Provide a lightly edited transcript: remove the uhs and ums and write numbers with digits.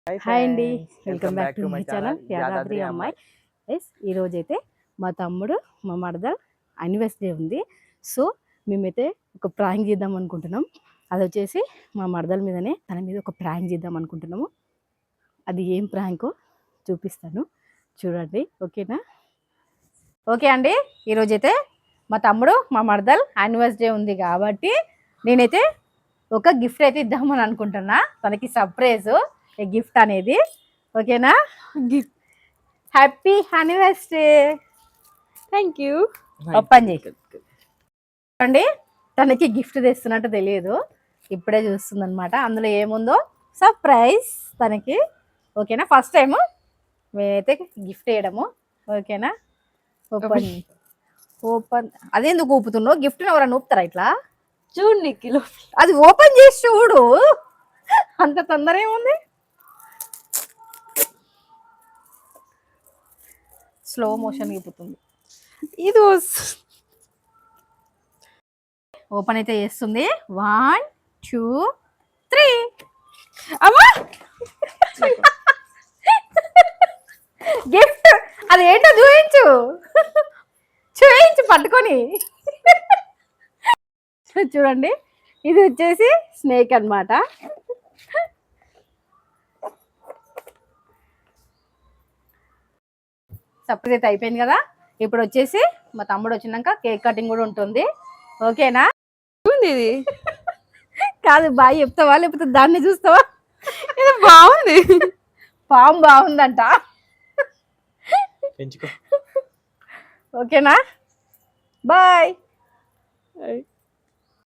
Hi అండి, welcome back to my channel Yadadri అమ్మాయి. ఈరోజైతే మా తమ్ముడు మా మరదల్ యానివర్సరీ ఉంది. సో మేమైతే ఒక ప్రాంక్ చేద్దాం అనుకుంటున్నాం. అది వచ్చేసి మా మరదల మీదనే, తన మీద ఒక ప్రాంక్ చేద్దాం అనుకుంటున్నాము. అది ఏం ప్రాంకో చూపిస్తాను, చూడండి. ఓకేనా? ఓకే అండి, ఈరోజైతే మా తమ్ముడు మా మరదల్ యానివర్సరీ ఉంది కాబట్టి నేనైతే ఒక గిఫ్ట్ అయితే ఇద్దామని అనుకుంటున్నా. తనకి సర్ప్రైజ్ గిఫ్ట్ అనేది. ఓకేనా? Gift happy anniversary. Thank you. Open చేయండి. తనకి గిఫ్ట్ తెస్తున్నట్టు తెలియదు, ఇప్పుడే చూస్తుంది అనమాట. అందులో ఏముందో సర్ప్రైజ్ తనకి. ఓకేనా? ఫస్ట్ టైం మేమైతే గిఫ్ట్ వేయడము. ఓకేనా? Open open. అదేందుకు ఊపుతున్నావు? గిఫ్ట్ని ఎవరైనా ఊపుతారా ఇట్లా? చూడు నిఖిల్, అది ఓపెన్ చేసి చూడు. అంత తొందర ఏముంది? స్లో మోషన్ గిప్పుతుంది. ఇది ఓపెన్ అయితే చేస్తుంది. 1 2 3. అమ్మా, గిఫ్ట్ అది ఏంటో చూపించు, చూపించు పట్టుకొని. చూడండి, ఇది వచ్చేసి స్నేక్ అన్నమాట. సర్ప్రైజ్ అయితే అయిపోయింది కదా. ఇప్పుడు వచ్చేసి మా తమ్ముడు వచ్చినాక కేక్ కటింగ్ కూడా ఉంటుంది. ఓకేనా? ఇది కాదు, బాయ్ చెప్తావా లేకపోతే దాన్ని చూస్తావా? ఇది బాగుంది, పాము బాగుందంట. ఓకేనా? బాయ్.